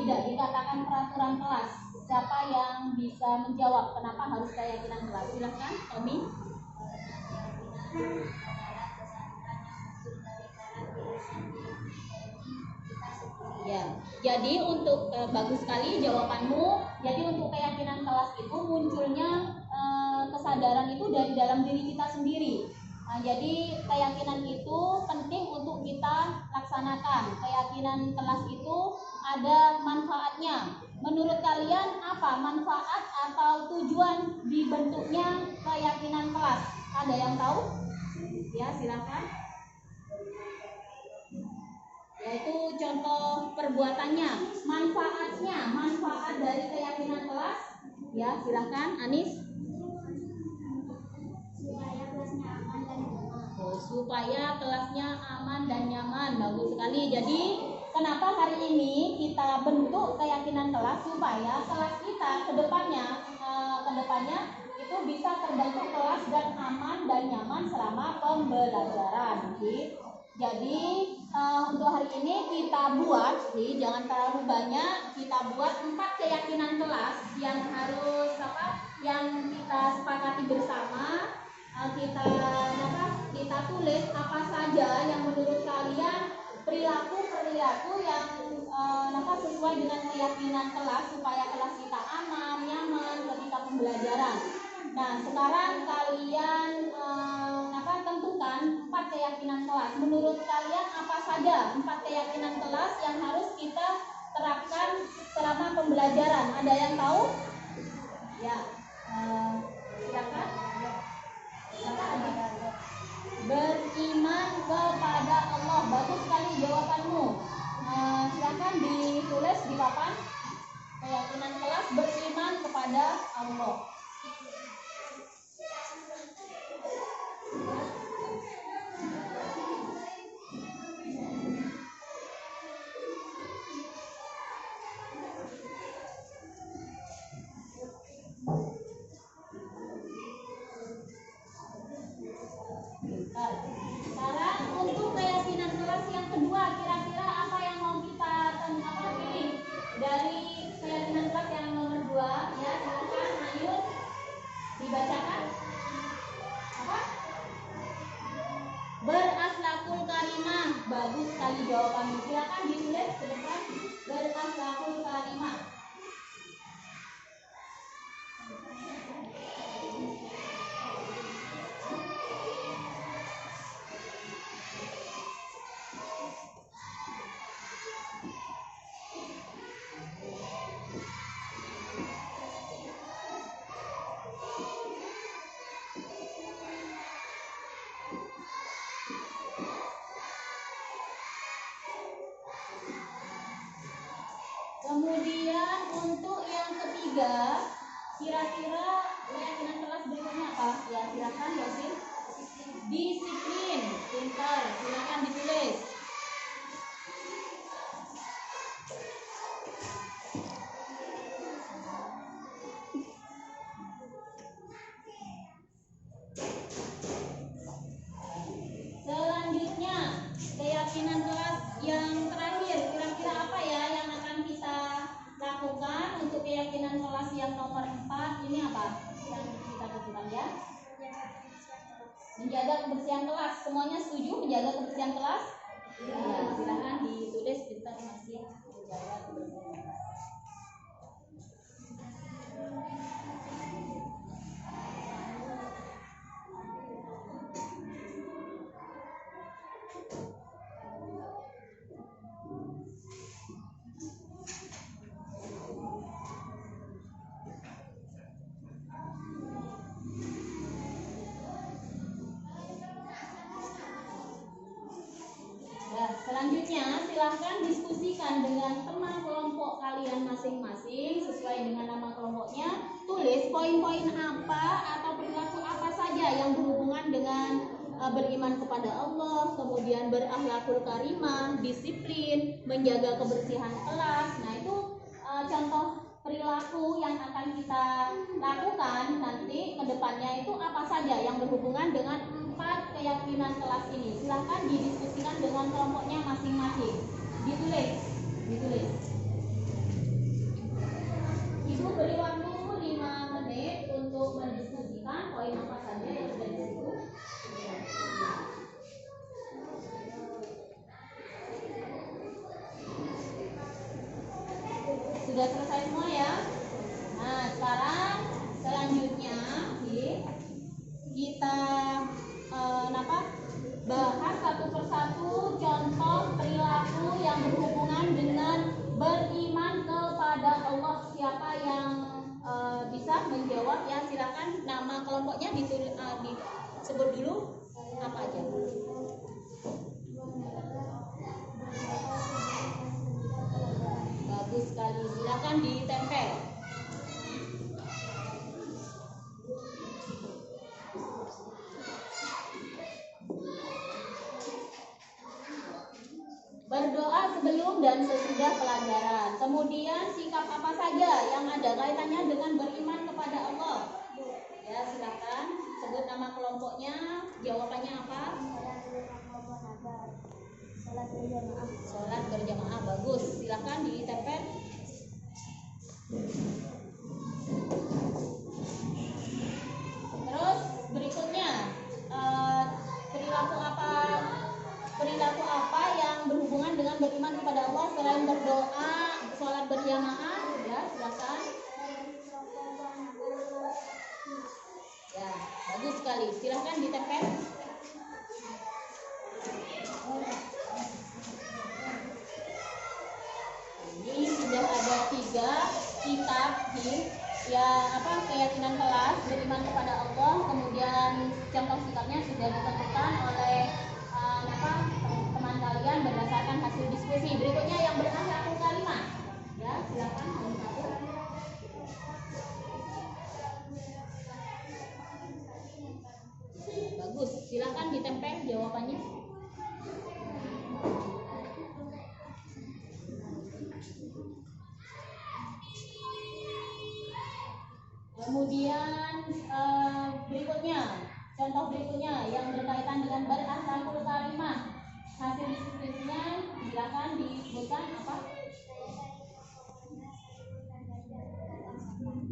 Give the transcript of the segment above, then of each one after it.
tidak dikatakan peraturan kelas? Siapa yang bisa menjawab kenapa harus keyakinan kelas? Silahkan, Tommy. Ya, jadi untuk bagus sekali jawabanmu. Jadi untuk keyakinan kelas itu munculnya kesadaran itu dari dalam diri kita sendiri. Nah, jadi keyakinan itu penting untuk kita laksanakan. Keyakinan kelas itu ada manfaatnya. Menurut kalian apa manfaat atau tujuan dibentuknya keyakinan kelas? Ada yang tahu? Ya, silakan. Yaitu contoh perbuatannya, manfaat dari keyakinan kelas. Ya, silakan, Anis. Supaya kelasnya aman dan nyaman. Bagus sekali. Jadi kenapa hari ini kita bentuk keyakinan kelas? Supaya kelas kita kedepannya itu bisa terbentuk kelas dan aman dan nyaman selama pembelajaran. Jadi untuk hari ini kita buat, jangan terlalu banyak, kita buat 4 keyakinan kelas yang harus yang kita sepakati bersama. Kita tulis apa saja yang menurut kalian perilaku yang sesuai dengan keyakinan kelas supaya kelas kita aman, nyaman ketika pembelajaran. Nah, sekarang kalian tentukan 4 keyakinan kelas. Menurut kalian apa saja 4 keyakinan kelas yang harus kita terapkan selama pembelajaran? Ada yang tahu? Ya, silakan. Beriman kepada Allah. Bagus sekali jawabanmu. Silakan ditulis di papan. Keyakinan kelas beriman kepada Allah. Sekarang untuk keyakinan kelas yang kedua, kira-kira apa yang mau kita pilih dari keyakinan kelas yang nomor 2? Ya, silakan, ayo dibacakan. Apa? Berakhlakul karimah. Bagus sekali jawabannya. Silakan ditulis ke depan. Berakhlakul karimah. Kemudian untuk yang ketiga, kira-kira keyakinan kelas berikutnya apa? Ya, silakan Yosin. Disiplin, pintar. Silakan ditulis. Selanjutnya, keyakinan kelas yang terakhir, kira-kira apa ya yang akan kita lakukan untuk keyakinan kelas yang nomor 4? Ini apa yang kita tentukan ya? Menjaga kebersihan kelas. Semuanya setuju menjaga kebersihan kelas? Ya, silakan ditulis kita masih menjaga kebersihan kelas. Selanjutnya silahkan diskusikan dengan teman kelompok kalian masing-masing sesuai dengan nama kelompoknya. Tulis poin-poin apa atau perilaku apa saja yang berhubungan dengan beriman kepada Allah, kemudian berakhlakul karimah, disiplin, menjaga kebersihan kelas. Nah, itu contoh perilaku yang akan kita lakukan nanti ke depannya itu apa saja yang berhubungan dengan 4 keyakinan kelas ini. Silahkan didiskusikan dengan kelompoknya masing-masing. Ditulis. Sudah selesai semua ya. Nah, sekarang selanjutnya kita bahas satu persatu contoh perilaku yang berhubungan dengan beriman kepada Allah. Siapa yang bisa menjawab ya? Silakan, nama kelompoknya disebut dulu apa aja. Bagus sekali, silakan ditempel. Berdoa sebelum dan sesudah pelajaran. Kemudian sikap apa saja yang ada kaitannya dengan beriman kepada Allah? Ya, silakan sebut nama kelompoknya. Jawabannya apa? Sholat berjamaah. Sholat berjamaah, bagus. Silakan ditempel. Terus berikutnya perilaku apa yang berhubungan dengan beriman kepada Allah selain berdoa, sholat berjamaah? Ya, silakan. Ya, bagus sekali. Silakan ditempel. Ini sudah ada 3 kitab keyakinan kelas beriman kepada Allah, kemudian contoh sikapnya sudah ditentukan oleh teman kalian berdasarkan hasil diskusi. Berikutnya yang berakhir kalimat. Ya, silakan. Bagus, silakan ditempel jawabannya. Kemudian contoh berikutnya yang berkaitan dengan berakhlakul karimah. Hasil diskusinya silakan disebutkan apa?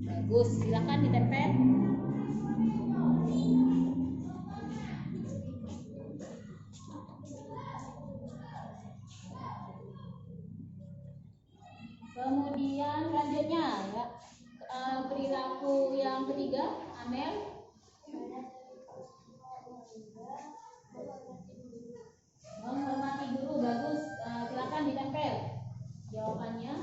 Bagus, silakan ditempel. Kemudian selanjutnya ya, perilaku yang ketiga, Amel. Menghormati guru, bagus. Silakan ditempel jawabannya.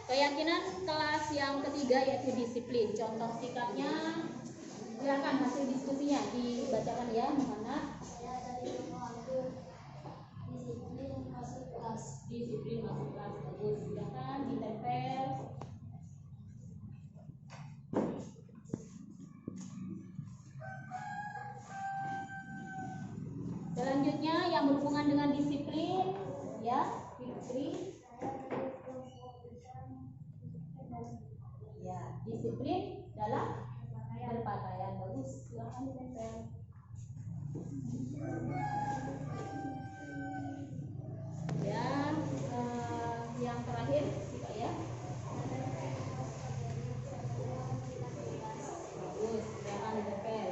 Keyakinan kelas yang ketiga yaitu disiplin. Contoh sikapnya, silakan hasil diskusinya dibacakan ya, Muhammad. Disiplin masuk kelas. Bagus. Silakan ditempel. Selanjutnya yang berhubungan dengan disiplin ya, Fitri. Ya, disiplin dalam berpakaian. Bagus, silakan ditempel. Ya, yang terakhir Pak ya. Bagus, silakan ditempel.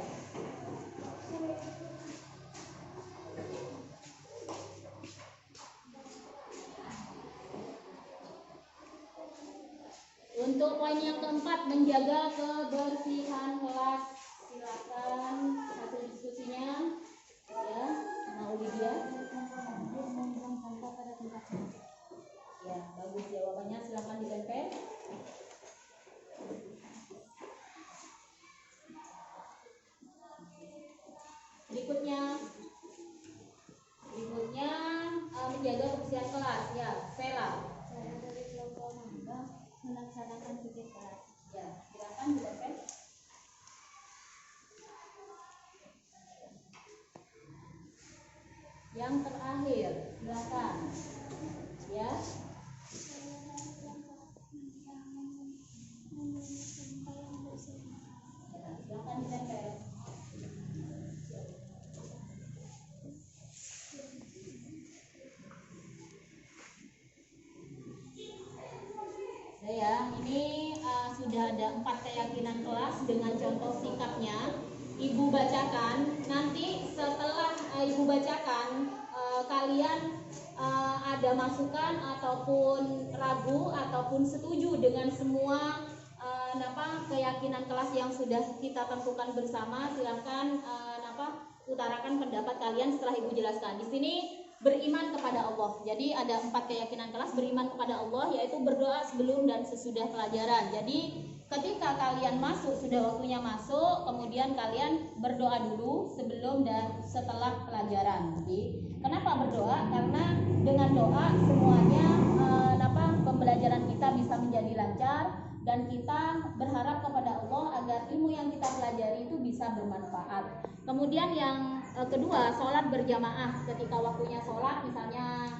Untuk poin yang keempat, menjaga kebersihan kelas. Silakan hasil diskusinya ya, Maulidia. Ya, bagus jawabannya, silakan ditempel. Berikutnya menjaga kebersihan kelas ya, Stella. Melaksanakan tugas kelas. Ya, silakan ditempel. Yang terakhir, silakan. Ya. Silakan ditempel. Ya, ini sudah ada 4 keyakinan kelas dengan contoh sikapnya. Ibu bacakan, nanti setelah Ibu bacakan, kalian ada masukan ataupun ragu ataupun setuju dengan semua keyakinan kelas yang sudah kita tentukan bersama, silahkan utarakan pendapat kalian setelah Ibu jelaskan. Di sini beriman kepada Allah. Jadi ada 4 keyakinan kelas. Beriman kepada Allah yaitu berdoa sebelum dan sesudah pelajaran. Jadi ketika kalian masuk, sudah waktunya masuk, kemudian kalian berdoa dulu sebelum dan setelah pelajaran. Jadi kenapa berdoa? Karena dengan doa semuanya pembelajaran kita bisa menjadi lancar dan kita berharap kepada Allah agar ilmu yang kita pelajari itu bisa bermanfaat. Kemudian yang kedua, sholat berjamaah. Ketika waktunya sholat, misalnya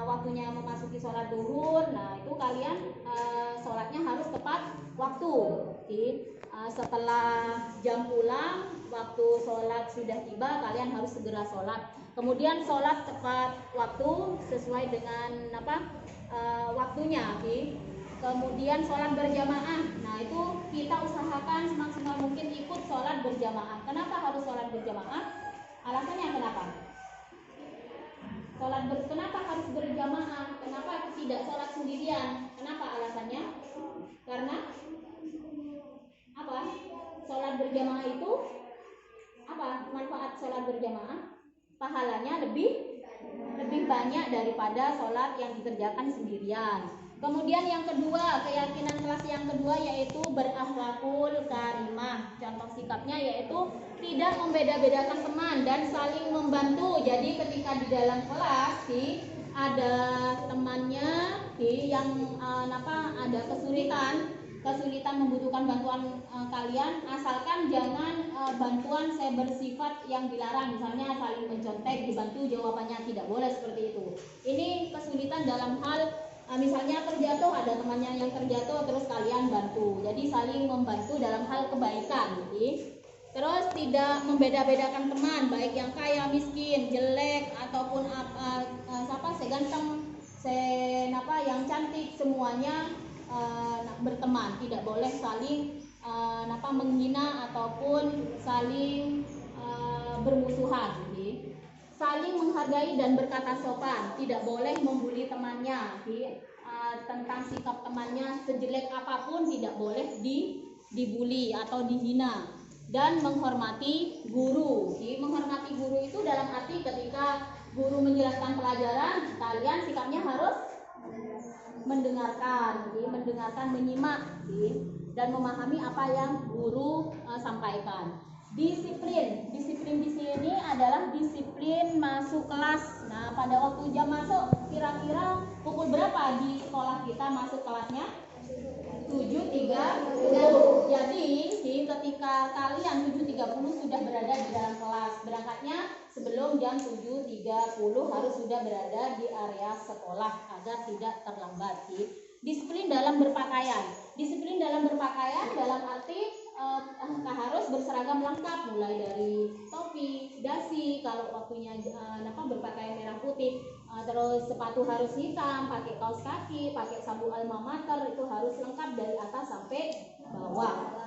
waktunya memasuki sholat duhur, nah itu kalian sholatnya harus tepat waktu. Jadi, setelah jam pulang, waktu sholat sudah tiba, kalian harus segera sholat. Kemudian sholat tepat waktu sesuai dengan waktunya. Kemudian sholat berjamaah. Nah itu kita usahakan semaksimal mungkin ikut sholat berjamaah. Kenapa harus sholat berjamaah? Alasannya kenapa? Kenapa harus berjamaah? Kenapa tidak sholat sendirian? Kenapa alasannya? Karena apa? Sholat berjamaah itu apa? Manfaat sholat berjamaah? Pahalanya lebih banyak daripada sholat yang dikerjakan sendirian. Kemudian yang kedua, keyakinan kelas yang kedua yaitu berakhlakul karimah. Contoh sikapnya yaitu tidak membeda-bedakan teman dan saling membantu. Jadi ketika di dalam kelas ada temannya yang ada kesulitan membutuhkan bantuan kalian, asalkan jangan bantuan saya bersifat yang dilarang, misalnya saling mencontek, dibantu jawabannya, tidak boleh seperti itu. Ini kesulitan dalam hal misalnya terjatuh, ada temannya yang terjatuh terus kalian bantu, jadi saling membantu dalam hal kebaikan. Terus tidak membeda-bedakan teman, baik yang kaya, miskin, jelek ataupun saya ganteng, yang cantik, semuanya berteman, tidak boleh saling menghina ataupun saling bermusuhan. Saling menghargai dan berkata sopan, tidak boleh membuli temannya. Tentang sikap temannya sejelek apapun tidak boleh dibuli atau dihina. Dan menghormati guru. Menghormati guru itu dalam arti ketika guru menjelaskan pelajaran, kalian sikapnya harus mendengarkan, menyimak, dan memahami apa yang guru sampaikan. Disiplin di sini adalah disiplin masuk kelas. Nah, pada waktu jam masuk kira-kira pukul berapa di sekolah kita masuk kelasnya? 7.30. Jadi ketika kalian 7.30 sudah berada di dalam kelas, berangkatnya sebelum jam 7.30 harus sudah berada di area sekolah agar tidak terlambat. Disiplin dalam berpakaian. Disiplin dalam berpakaian dalam arti harus berseragam lengkap, mulai dari topi, dasi, kalau waktunya berpakaian merah putih, terus sepatu harus hitam, pakai kaos kaki, pakai sabuk alma mater, itu harus lengkap dari atas sampai bawah.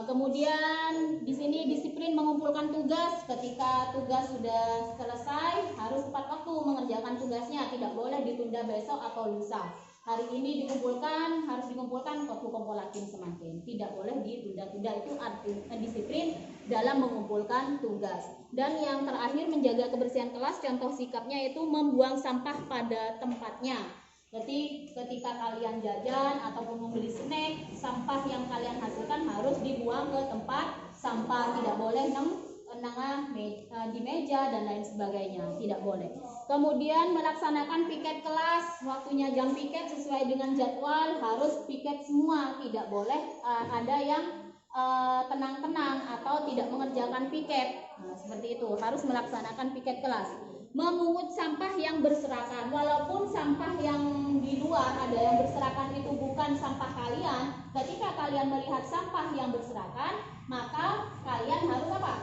Kemudian di sini disiplin mengumpulkan tugas. Ketika tugas sudah selesai harus tepat waktu mengerjakan tugasnya, tidak boleh ditunda besok atau lusa. Hari ini harus dikumpulkan waktu kompolakin semakin, tidak boleh ditunda-tunda. Itu arti disiplin dalam mengumpulkan tugas. Dan yang terakhir, menjaga kebersihan kelas. Contoh sikapnya itu membuang sampah pada tempatnya. Jadi ketika kalian jajan ataupun membeli snack, sampah yang kalian hasilkan harus dibuang ke tempat sampah, tidak boleh di meja dan lain sebagainya, tidak boleh. Kemudian melaksanakan piket kelas, waktunya jam piket sesuai dengan jadwal, harus piket semua, tidak boleh ada yang tenang-tenang atau tidak mengerjakan piket. Nah, seperti itu, harus melaksanakan piket kelas. Memungut sampah yang berserakan, walaupun sampah yang di luar ada yang berserakan itu bukan sampah kalian, ketika kalian melihat sampah yang berserakan, maka kalian harus apa?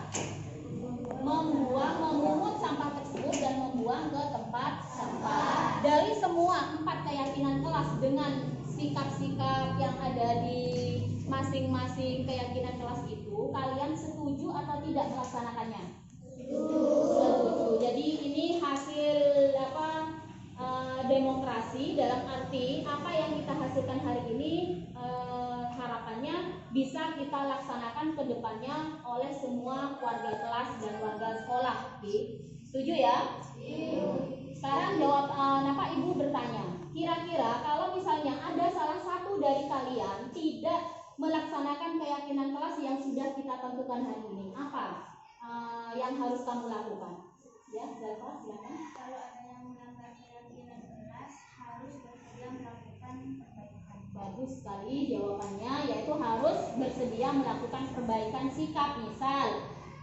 Memungut sampah tersebut dan membuang ke tempat sampah. Dari semua 4 keyakinan kelas dengan sikap-sikap yang ada di masing-masing keyakinan kelas itu, kalian setuju atau tidak melaksanakannya? Setuju. Jadi ini hasil demokrasi, dalam arti apa yang kita hasilkan hari ini harapannya bisa kita laksanakan ke depannya oleh semua warga kelas dan warga sekolah. Setuju ya? Sekarang jawab, Ibu bertanya, kira-kira kalau misalnya ada salah satu dari kalian tidak melaksanakan keyakinan kelas yang sudah kita tentukan hari ini, apa yang harus kamu lakukan? Ya, Zalfa, silakan. Kalau ada yang melanggar keyakinan kelas, harus bersedia melakukan perbaikan. Bagus sekali jawabannya, yaitu harus bersedia melakukan perbaikan sikap. Misal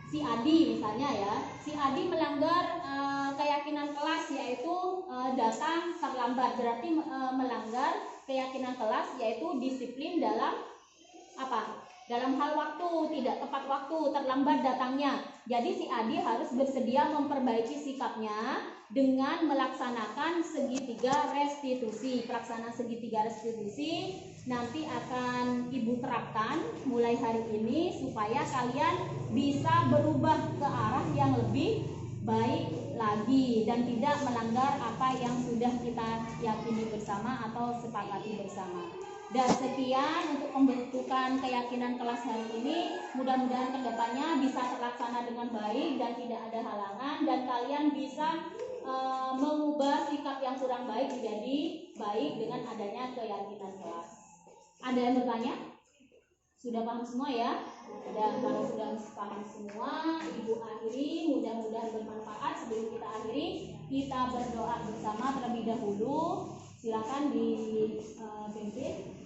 si Adi misalnya ya, si Adi melanggar keyakinan kelas, yaitu datang terlambat, berarti melanggar keyakinan kelas, yaitu disiplin dalam apa? Dalam hal waktu, tidak tepat waktu, terlambat datangnya. Jadi si Adi harus bersedia memperbaiki sikapnya dengan melaksanakan segitiga restitusi. Pelaksanaan segitiga restitusi nanti akan Ibu terapkan mulai hari ini supaya kalian bisa berubah ke arah yang lebih baik lagi dan tidak melanggar apa yang sudah kita yakini bersama atau sepakati bersama. Dan sekian untuk pembentukan keyakinan kelas hari ini. Mudah-mudahan kedepannya bisa terlaksana dengan baik dan tidak ada halangan, dan kalian bisa mengubah sikap yang kurang baik menjadi baik dengan adanya keyakinan kelas. Ada yang bertanya? Sudah paham semua ya? Dan kalau sudah paham semua, Ibu akhiri. Mudah-mudahan bermanfaat. Sebelum kita akhiri, kita berdoa bersama terlebih dahulu. Silakan dipimpin.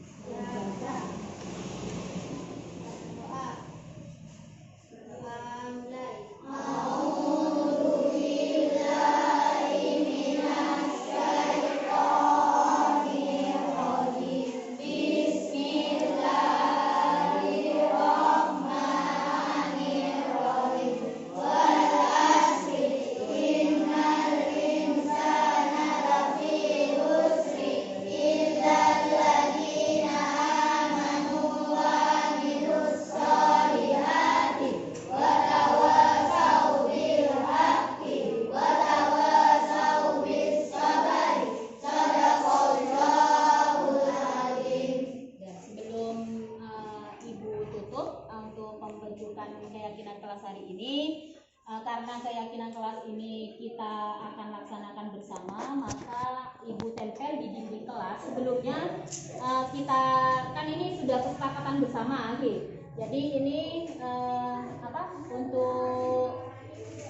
Karena keyakinan kelas ini kita akan laksanakan bersama, maka Ibu tempel di dinding kelas. Sebelumnya kita kan ini sudah kesepakatan bersama, jadi ini untuk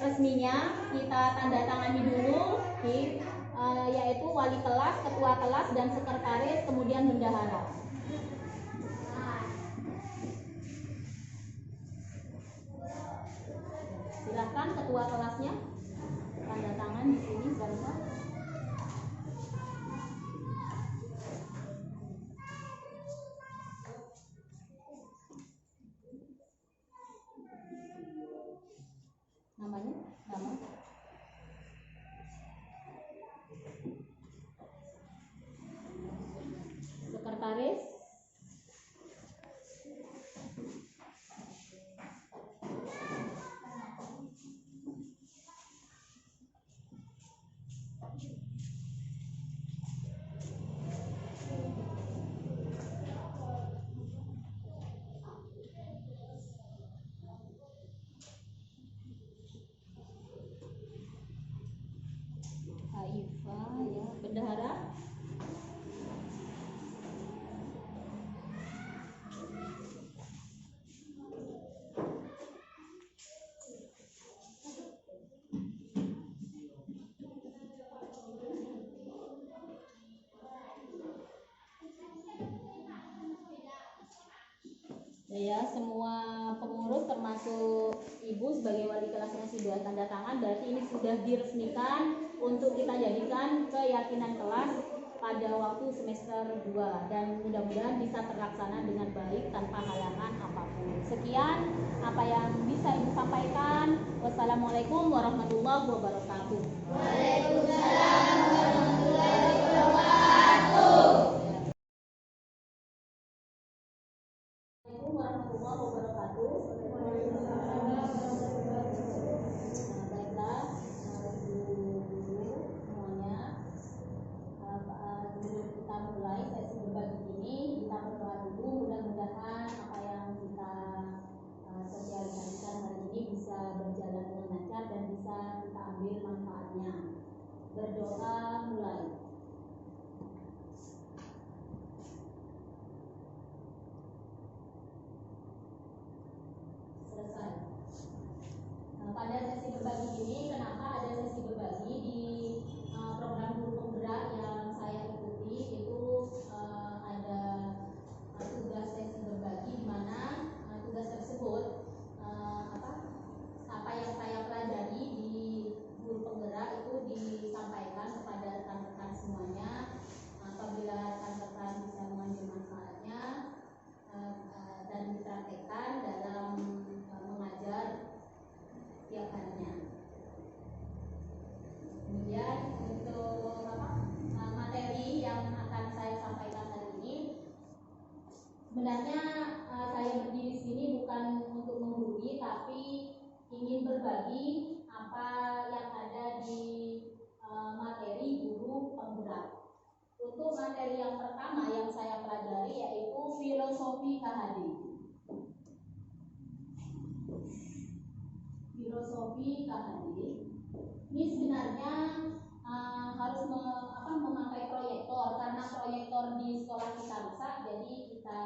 resminya kita tanda tangani dulu, yaitu wali kelas, ketua kelas, dan sekretaris, kemudian bendahara. Silakan ketua kelasnya tanda tangan di sini, Zalfa. Namanya? Nama? Sekretaris? Haifa, ya. Bendahara? Ya, semua pengurus termasuk Ibu sebagai wali kelasnya sudah tanda tangan, berarti ini sudah diresmikan untuk kita jadikan keyakinan kelas pada waktu semester 2, dan mudah-mudahan bisa terlaksana dengan baik tanpa halangan apapun. Sekian apa yang bisa Ibu sampaikan. Wassalamualaikum warahmatullahi wabarakatuh. Waalaikumsalam warahmatullahi wabarakatuh. Assalamualaikum warahmatullahi wabarakatuh. Baiklah, ibu guru semuanya, sebelum kita mulai sesi berbagi ini, kita berdoa dulu. Mudah-mudahan apa yang kita sosialisasikan hari ini bisa berjalan dengan lancar dan bisa kita ambil manfaatnya. Berdoa mulai. Selesai. Pada sesi berbagi ini, kenapa ada sesi berbagi di program guru penggerak yang saya ikuti, itu ada tugas sesi berbagi di mana tugas tersebut apa yang saya pelajari di guru penggerak itu disampaikan kepada rekan-rekan semuanya. Apabila rekan-rekan bisa mengambil manfaatnya dan dipraktekkan dalam mengajar tiap harinya. Kemudian untuk materi yang akan saya sampaikan hari ini, sebenarnya saya berdiri di sini bukan untuk menggurui, tapi ingin berbagi apa yang ada di materi guru penggerak. Untuk materi yang pertama yang saya pelajari yaitu filosofi KHD. Filosofi KHD ini sebenarnya harus memakai proyektor, karena proyektor di sekolah kita rusak, jadi kita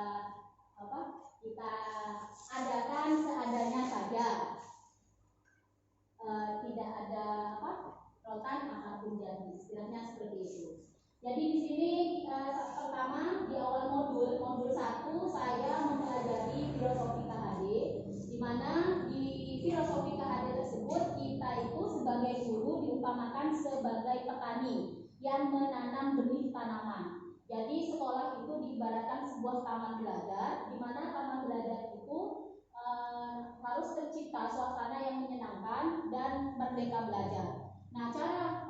adakan seadanya saja, tidak ada rotan apapun, jadi istilahnya seperti itu. Jadi di sini pertama di awal modul 1 saya mempelajari filosofi KHD, di mana di filosofi KHD tersebut kita itu sebagai guru diumpamakan sebagai petani yang menanam benih tanaman. Jadi sekolah itu diibaratkan sebuah taman belajar, di mana taman belajar itu harus tercipta suasana yang menyenangkan dan merdeka belajar. Nah, cara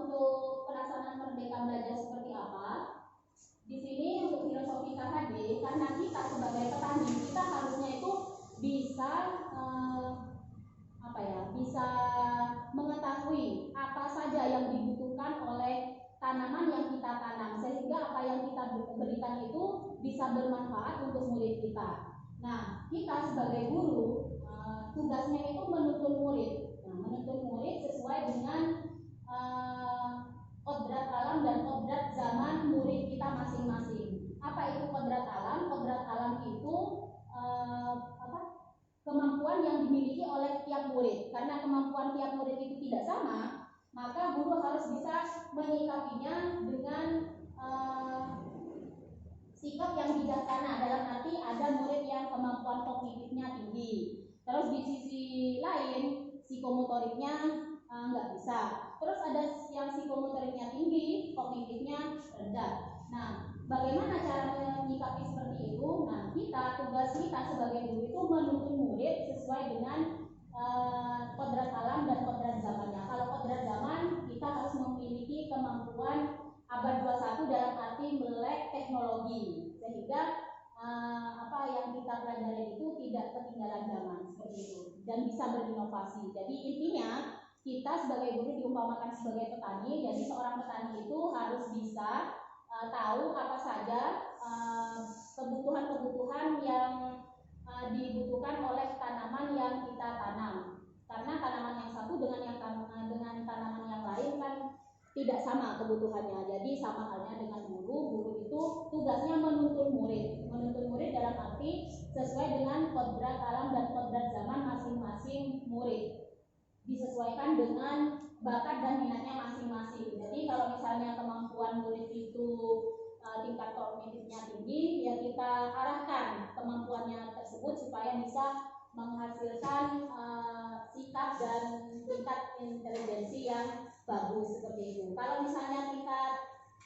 untuk pelaksanaan merdeka belajar seperti apa? Di sini untuk filosofi KHD, karena kita sebagai petani, kita harusnya itu bisa bisa mengetahui apa saja yang dibutuhkan oleh tanaman yang kita tanam, sehingga apa yang kita berikan itu bisa bermanfaat untuk murid kita. Nah, kita sebagai guru tugasnya itu menuntun murid. Nah, menuntun murid sesuai dengan kodrat alam dan kodrat zaman murid kita masing-masing. Apa itu kodrat alam? Kodrat alam itu kemampuan yang dimiliki oleh tiap murid. Karena kemampuan tiap murid itu tidak sama, maka guru harus bisa menyikapinya dengan sikap yang bijaksana. Dalam arti ada murid yang kemampuan kognitifnya tinggi, terus di sisi lain psikomotoriknya nggak bisa. Terus ada yang psikomotoriknya tinggi, kognitifnya rendah. Nah, bagaimana cara menyikapi seperti itu? Nah, tugas kita sebagai guru itu menuntun murid sesuai dengan kodrat alam dan kodrat zamannya. Kalau kodrat zaman, kita harus memiliki kemampuan abad 21 dalam arti melek teknologi, sehingga apa yang kita pelajari itu tidak ketinggalan zaman seperti itu dan bisa berinovasi. Jadi intinya kita sebagai guru diumpamakan sebagai petani. Jadi seorang petani itu harus bisa tahu apa saja kebutuhan-kebutuhan yang dibutuhkan oleh tanaman yang kita tanam. Karena tanaman yang satu dengan tanaman yang lain kan tidak sama kebutuhannya. Jadi sama halnya dengan guru itu tugasnya menuntun murid. Menuntun murid dalam arti sesuai dengan kodrat alam dan kodrat zaman masing-masing murid. Disesuaikan dengan bakat dan minatnya masing-masing. Jadi kalau misalnya kemampuan murid itu tingkat kognitifnya tinggi, ya kita arahkan kemampuannya tersebut supaya bisa menghasilkan sikap dan tingkat intelijensi yang bagus seperti itu. Kalau misalnya tingkat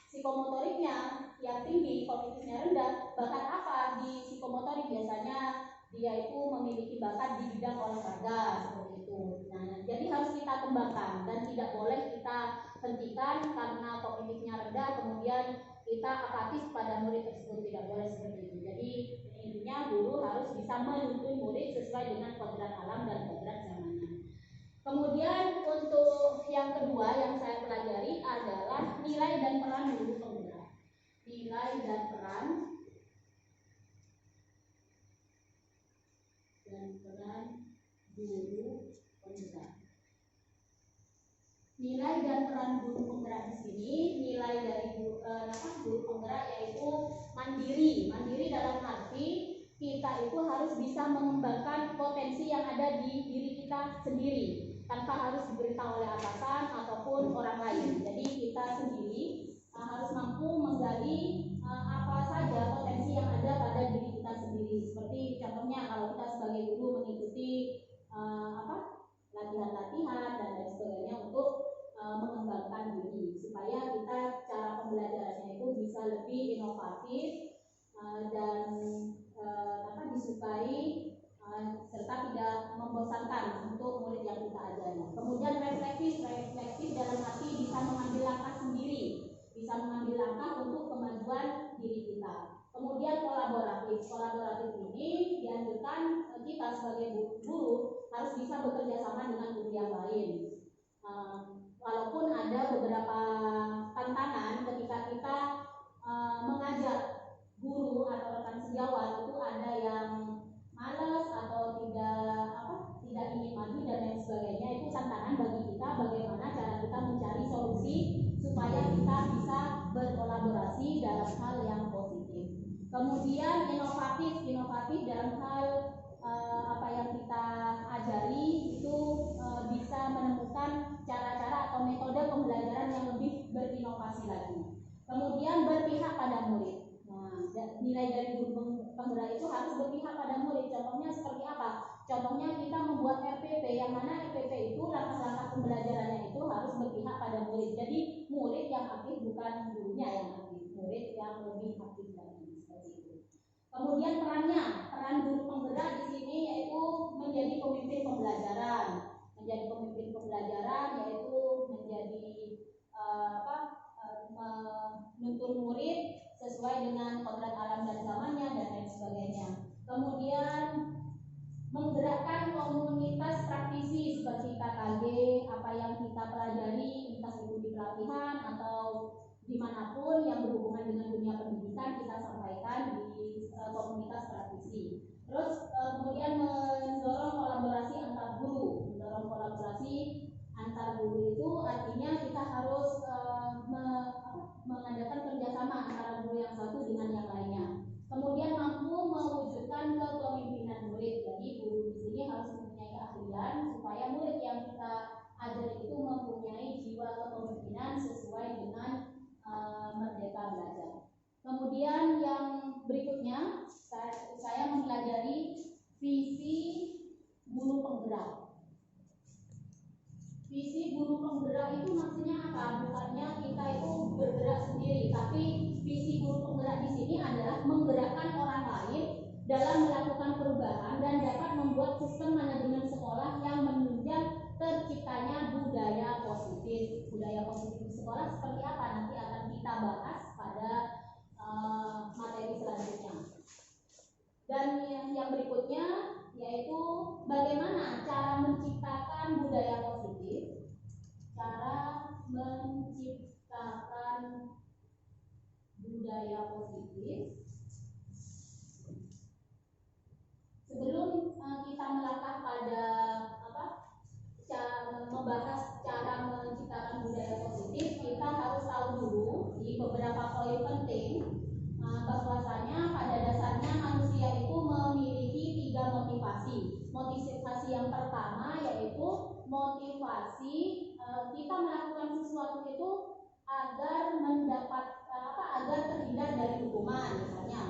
psikomotoriknya yang tinggi, kognitifnya rendah, bakat apa di psikomotorik? Biasanya dia itu memiliki bakat di bidang olahraga seperti itu. Nah, jadi harus kita kembangkan dan tidak boleh kita hentikan karena kognitifnya rendah kemudian kita apatis pada murid tersebut, tidak boleh seperti itu. Jadi intinya guru bisa menuntun murid sesuai dengan kodrat alam dan kodrat zamannya. Kemudian untuk yang kedua yang saya pelajari adalah nilai dan peran guru penggerak. Nilai dan peran guru penggerak. Nilai dan peran guru penggerak di sini, nilai dari guru penggerak yaitu mandiri. Mandiri dalam arti kita itu harus bisa mengembangkan potensi yang ada di diri kita sendiri tanpa harus diberitahu oleh atasan ataupun orang lain. Jadi kita sendiri harus mampu menggali apa saja potensi yang ada pada diri kita sendiri. Seperti contohnya kalau kita sebagai guru mengikuti latihan-latihan dan lain sebagainya untuk mengembangkan diri supaya kita cara pembelajarannya itu bisa lebih inovatif dan disukai serta tidak membosankan untuk murid yang kita ajari. Kemudian reflektif dalam arti bisa mengambil langkah sendiri, bisa mengambil langkah untuk kemajuan diri kita. Kemudian kolaboratif ini dianjurkan kita sebagai guru harus bisa bekerja sama dengan guru yang lain. Walaupun ada beberapa tantangan ketika kita mengajak guru atau rekan sejawat, itu ada yang malas atau tidak ingin maju dan lain sebagainya. Itu tantangan bagi kita bagaimana cara kita mencari solusi supaya kita bisa berkolaborasi dalam hal yang positif. Kemudian inovatif dalam hal apa yang kita ajari itu bisa menemukan cara-cara atau metode pembelajaran yang lebih berinovasi lagi. Kemudian berpihak pada murid. Nilai dari guru penggerak itu harus berpihak pada murid. Contohnya seperti apa? Contohnya kita membuat RPP, yang mana RPP itu langkah-langkah pembelajarannya itu harus berpihak pada murid. Jadi murid yang aktif, bukan gurunya yang aktif, murid yang lebih aktif lagi, seperti itu. Kemudian peran guru penggerak di sini yaitu menjadi pemimpin pembelajaran, yaitu menjadi menuntun murid sesuai dengan kodrat alam dan zamannya dan lain sebagainya. Kemudian menggerakkan komunitas praktisi seperti KKG, apa yang kita pelajari entah itu di pelatihan atau dimanapun yang berhubungan dengan dunia pendidikan kita sampaikan di komunitas praktisi. Terus kemudian mendorong kolaborasi antar guru. Itu artinya kita harus mengadakan kerjasama antara guru yang satu dengan yang lainnya. Kemudian mampu mewujudkan kepemimpinan murid. Jadi guru di sini harus mempunyai keahlian supaya murid yang kita ajar itu mempunyai jiwa kepemimpinan sesuai dengan merdeka belajar. Kemudian yang berikutnya saya mempelajari visi guru penggerak. Visi guru penggerak itu maksudnya apa? Bukannya kita itu bergerak sendiri, tapi visi guru penggerak di sini adalah menggerakkan orang lain dalam melakukan perubahan dan dapat membuat sistem manajemen sekolah yang menunjang terciptanya budaya positif. Budaya positif di sekolah seperti apa? Nanti akan kita bahas pada materi selanjutnya. Dan yang berikutnya yaitu bagaimana cara menciptakan budaya positif. Sebelum kita melangkah pada membahas cara menciptakan budaya positif, kita harus tahu dulu di beberapa poin penting bahwasanya pada dasarnya manusia itu memiliki 3 motivasi. Motivasi yang pertama yaitu motivasi kita melakukan sesuatu itu agar agar terhindar dari hukuman misalnya.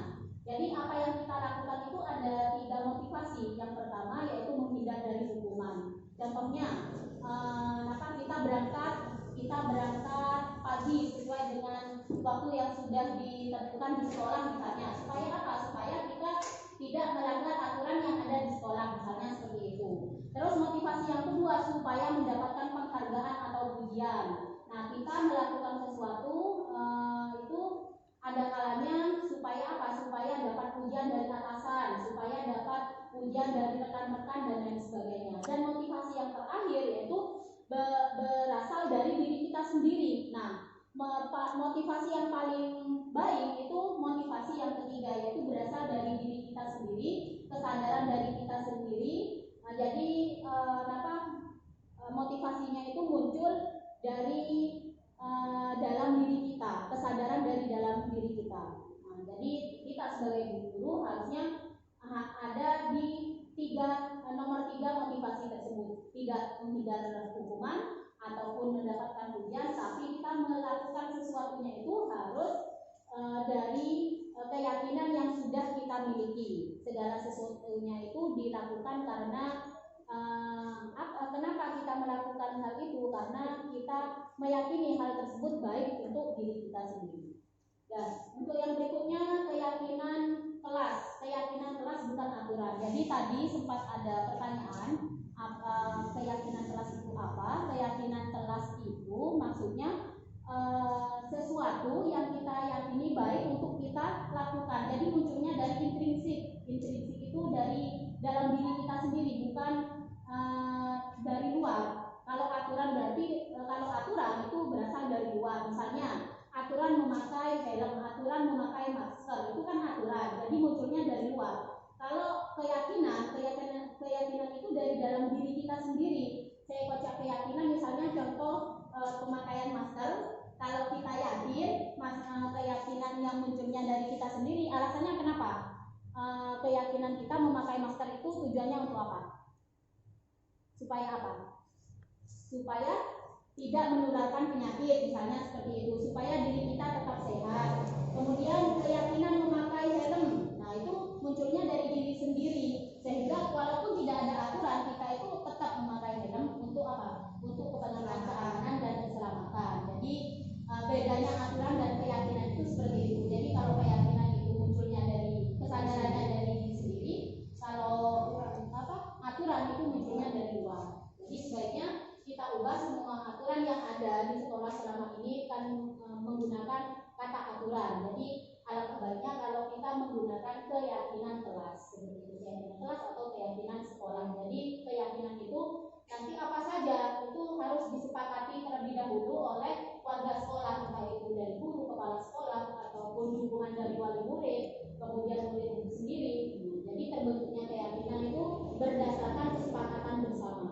Jadi apa yang kita lakukan itu ada 3 motivasi. Yang pertama yaitu menghindar dari hukuman. Contohnya kita berangkat pagi sesuai dengan waktu yang sudah ditentukan di sekolah misalnya. Supaya apa? Supaya kita tidak melanggar aturan yang ada di sekolah misalnya seperti itu. Terus motivasi yang kedua supaya mendapatkan penghargaan atau pujian. Nah, kita melakukan sesuatu itu ada kalanya supaya apa? Supaya dapat pujian dari atasan. supaya dapat pujian dari rekan-rekan dan lain sebagainya. Dan motivasi yang terakhir yaitu berasal dari diri kita sendiri. Nah, motivasi yang paling baik itu motivasi yang ketiga, yaitu berasal dari diri kita sendiri, kesadaran dari kita sendiri. Nah, jadi motivasinya itu muncul dari dalam diri kita, kesadaran dari dalam diri kita. Nah, jadi kita sebagai guru harusnya ada di nomor tiga motivasi tersebut, tidak menghindar hukuman ataupun mendapatkan pujian, tapi kita melakukan sesuatunya itu harus dari keyakinan yang sudah kita miliki. Segala sesuatunya itu dilakukan karena kenapa kita melakukan hal itu? Karena kita meyakini hal tersebut baik untuk diri kita sendiri. Ya, untuk yang berikutnya keyakinan kelas. Keyakinan kelas bukan aturan. Jadi tadi sempat ada pertanyaan, keyakinan kelas itu apa? Keyakinan kelas itu maksudnya sesuatu yang kita yakini baik untuk kita lakukan. Jadi munculnya dari intrinsik. Intrinsik itu dari dalam diri kita sendiri, bukan dari luar. Kalau aturan berarti kalau aturan itu berasal dari luar. Misalnya aturan memakai helm, aturan memakai masker, itu kan aturan. Jadi munculnya dari luar. Kalau keyakinan itu dari dalam diri kita sendiri. Saya baca keyakinan, misalnya contoh pemakaian masker. Kalau kita yakin, keyakinan yang munculnya dari kita sendiri, alasannya kenapa? Keyakinan kita memakai masker itu tujuannya untuk apa? Supaya apa? Supaya tidak menularkan penyakit, misalnya seperti itu, supaya diri kita tetap sehat. Kemudian keyakinan memakai helm, nah itu munculnya dari diri sendiri, sehingga walaupun tidak ada aturan, kita itu tetap memakai helm untuk apa? Untuk kepentingan keamanan dan keselamatan. Jadi bedanya aturan dan keyakinan itu seperti itu. Jadi kalau keyakinan itu munculnya dari kesadarannya dari diri sendiri, kalau aturan itu munculnya dari luar. Jadi sebaiknya kita ubah semua aturan yang ada di sekolah selama ini kan menggunakan kata aturan. Jadi alangkah baiknya kalau kita menggunakan keyakinan kelas, seperti itu, keyakinan kelas atau keyakinan sekolah. Jadi keyakinan itu nanti apa saja itu harus disepakati terlebih dahulu oleh warga sekolah, entah itu dari guru, kepala sekolah, ataupun dukungan dari wali murid, kemudian murid itu sendiri. Jadi terbentuknya keyakinan itu berdasarkan kesepakatan bersama.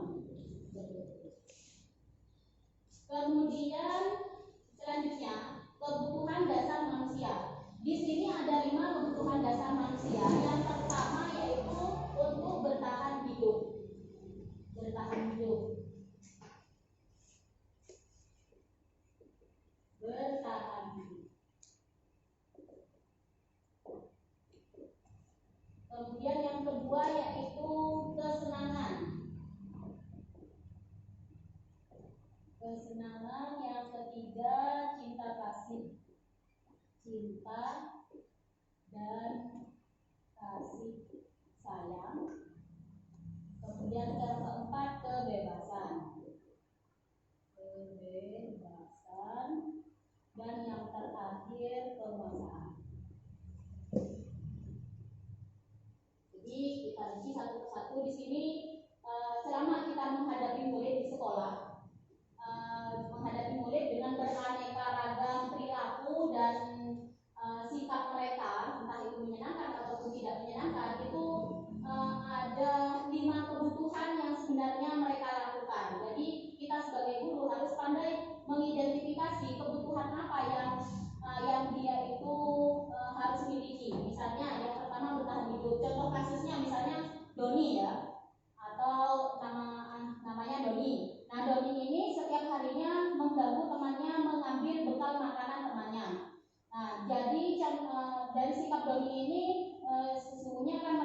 Kemudian selanjutnya kebutuhan dasar manusia. Di sini ada 5 kebutuhan dasar manusia. Yang pertama yaitu untuk bertahan hidup. Bertahan hidup. Bertahan hidup. Kemudian yang kedua yaitu kesenangan. Kesenangan. Yang ketiga cinta kasih. Cinta dan kasih sayang. Kemudian yang keempat kebebasan. Kebebasan. Dan yang terakhir penguasaan. Jadi kita rinci satu persatu di sini. Selama kita menghadapi murid di sekolah, menghadapi murid dengan beraneka ragam perilaku dan sikap mereka, entah itu menyenangkan ataupun tidak menyenangkan, itu ada 5 kebutuhan yang sebenarnya mereka lakukan. Jadi kita sebagai guru harus pandai mengidentifikasi kebutuhan apa yang dia itu harus miliki. Misalnya yang pertama bertahan hidup. Contoh kasusnya misalnya Doni ya, atau namanya Doni. Nah, Doni ini setiap harinya mengganggu temannya mengambil bekal makanan temannya. Nah, jadi dari sikap Doni ini sesungguhnya kan